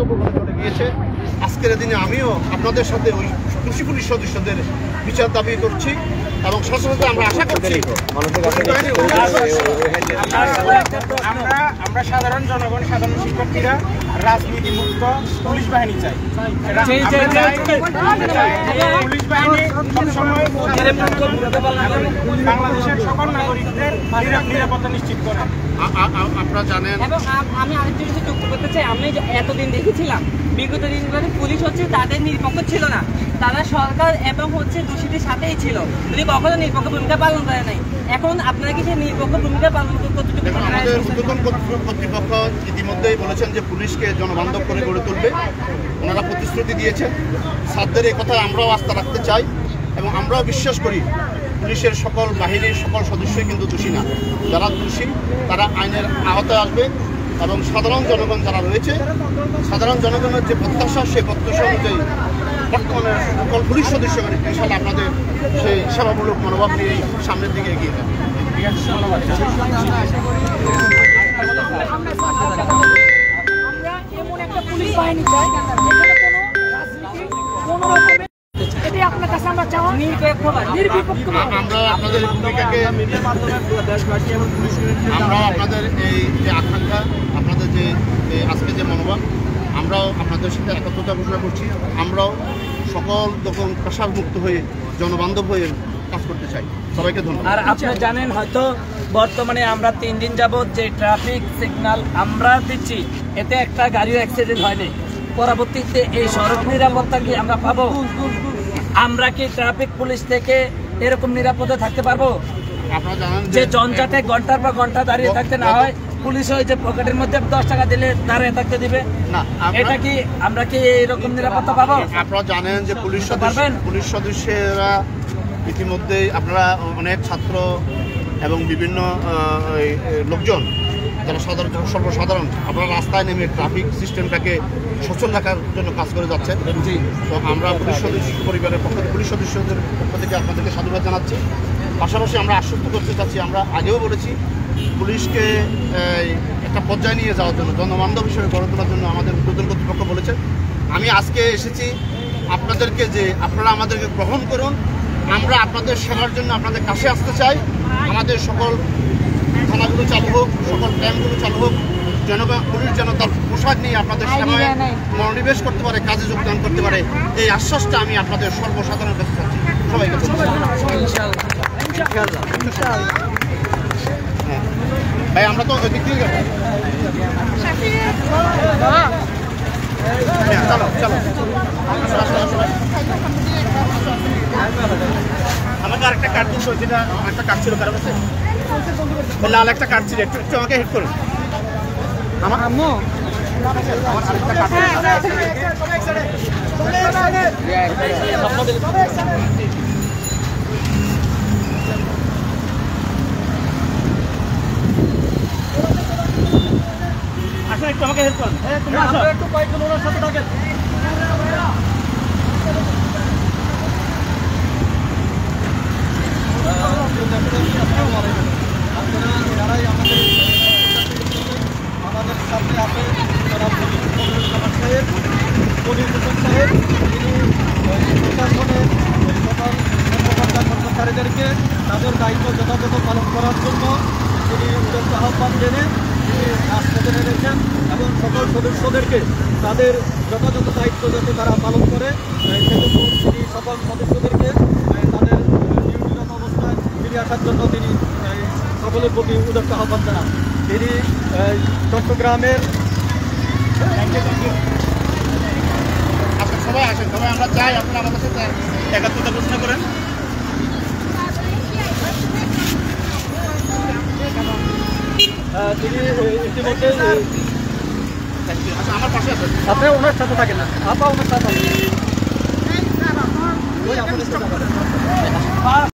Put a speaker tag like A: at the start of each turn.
A: বক্তব্য করে গিয়েছে। আজকের দিনে আমিও আপনাদের সাথে ওই কৃষি পুলিশ সদস্যদের বিচার দাবি করছি এবং সাথে আমরা আশা করছি
B: আমরা সাধারণ জনগণ, সাধারণ শিক্ষার্থীরা রাজনীতি মুক্ত পুলিশ বাহিনী চাই। পুলিশ বাহিনী সবসময় বাংলাদেশের সকল নাগরিকদের নিরাপত্তা নিশ্চিত করে।
A: আপনারা জানেন,
C: এবং আমি আরেকটা কিছু যুক্ত করতে চাই। আমি এতদিন দেখেছিলাম বিগত দিনগুলোতে পুলিশ তাদের নিরপেক্ষ ছিল না, তারা সরকার এবং দোষীদের সাথেই ছিল, যদি কখনো নিরপেক্ষ ভূমিকা পালন করে নাই। এখন আপনারা কি সেই নিরপেক্ষ ভূমিকা পালন করতে?
A: আমাদের ঊর্ধ্বতন কর্তৃপক্ষ ইতিমধ্যেই বলেছেন যে পুলিশকে জনবান্ধব করে গড়ে তুলবে, ওনারা প্রতিশ্রুতি দিয়েছেন। ছাত্রদের এই কথায় আমরাও আস্থা রাখতে চাই এবং আমরাও বিশ্বাস করি পুলিশের সকল বাহিনীর সকল সদস্যই কিন্তু দোষী না। যারা দোষী তারা আইনের আওতায় আসবে এবং সাধারণ জনগণ যারা রয়েছে, সাধারণ জনগণের যে প্রত্যাশা, সেই প্রত্যাশা অনুযায়ী বর্তমানে সকল পুলিশ সদস্যগণ ইনশাআল্লাহ আপনাদের সেই সেবামূলক মনোভাব নিয়ে সামনের দিকে এগিয়ে যাবে।
D: আমরা এমন একটা পুলিশ বাহিনী চাই যেখানে কোনো রাজনীতি কোনো রকমের আপনার কাছে আমরা চাই নিরপেক্ষ।
A: আমরা আপনাদের ভূমিকাকে আমরা আপনাদের এই যে আকাঙ্ক্ষা, আপনাদের যে আজকে যে মনোভাব, আমরাও আপনাদের সাথে একত্রতা ঘোষণা করছি। আমরাও সকল যখন পেশামুক্ত হয়ে জনবান্ধব হয়ে কাজ করতে চাই। সবাইকে ধন্যবাদ।
E: আর আপনি জানেন হয়তো বর্তমানে আমরা 3 দিন যাবত যে ট্রাফিক সিগন্যাল আমরা দিচ্ছি, এতে একটা গাড়িও অ্যাক্সিডেন্ট হয়নি। পরবর্তীতে এই সড়ক নিরাপত্তা কি আমরা পাবো? আমরা কি ট্রাফিক পুলিশ থেকে এরকম নিরাপদে থাকতে পারবো?
A: আপনারা জানেন
E: যে জনজাতে ঘন্টার পর ঘন্টা দাঁড়িয়ে থাকতে না হয়, পুলিশ ওই যে পকেটের মধ্যে 10 টাকা দিলে দাঁড়িয়ে থাকতে দিবে
A: না,
E: এটা কি আমরা কি এরকম নিরাপত্তা পাবো?
A: আপনারা জানেন যে পুলিশ সদস্যরা ইতিমধ্যেই আপনারা অনেক ছাত্র এবং বিভিন্ন লোকজন যারা সর্বসাধারণ আপনারা রাস্তায় নেমে ট্রাফিক সিস্টেমটাকে সচল রাখার জন্য কাজ করে যাচ্ছেন। তো আমরা পুলিশ সদস্য পরিবারের পক্ষ থেকে, পুলিশ সদস্যদের পক্ষ থেকে আপনাদেরকে সাধুবাদ জানাচ্ছি। পাশাপাশি আমরা আশ্বস্ত করতে চাচ্ছি, আমরা আগেও বলেছি পুলিশকে একটা পর্যায়ে নিয়ে যাওয়ার জন্য, জনবান্ধব হিসেবে গড়ে তোলার জন্য আমাদের ঊর্ধ্বতন কর্তৃপক্ষ বলেছে। আমি আজকে এসেছি আপনাদেরকে যে আপনারা আমাদেরকে গ্রহণ করুন, আমরা আপনাদের সেবার জন্য আপনাদের কাছে আসতে চাই। আমাদের সকল থানাগুলো চালু হোক, সকল ক্যাম্পগুলো চালু হোক, জনগণ পুলিশ যেন তার পোশাক নিয়ে আপনাদের সেবায় মনোনিবেশ করতে পারে, কাজে যোগদান করতে পারে, এই আশ্বাসটা আমি আপনাদের সর্বসাধারণের কাছে চাচ্ছি। সবাইকে ভাই, আমরা তো ওই দিক দিয়ে যাবো। চলো চলো, আমাকে আরেকটা কার্ড দিন, যেটা একটা কার্ড ছিল কারো কাছে, লাল একটা কার্ড ছিল, একটু একটু আমাকে হেল্প করুন। আমার আম্মু আসলে একটু আমাকে হেল্প করুন। একটু কয়েকজন ওনার সাথে থাকেন। আমাদের সাথে আছে প্রশাসনের সকল কর্মচারীদেরকে তাদের দায়িত্ব যথাযথ পালন করার জন্য তিনি উদ্যোগ আহ্বান জেনে তিনি রাজপথে নেমেছেন এবং সকল সদস্যদেরকে তাদের যথাযথ দায়িত্ব যাতে তারা পালন করে সেজন্য তিনি সকল সদস্যদেরকে তাদের ডিউটিরত অবস্থায় ফিরে আসার জন্য তিনি সকলের প্রতি উদ্যোগ আহ্বান জানান। তিনি চট্টগ্রামের সবাই আসেন, সবাই আমরা চাই আপনারা আমাদের সাথে একাত্মতা ঘোষণা করেন।
D: তিনি ইতিমধ্যে
A: আমার পাশে আছেন,
D: আপনি ওনার সাথে থাকেন না, আপা ওনার সাথে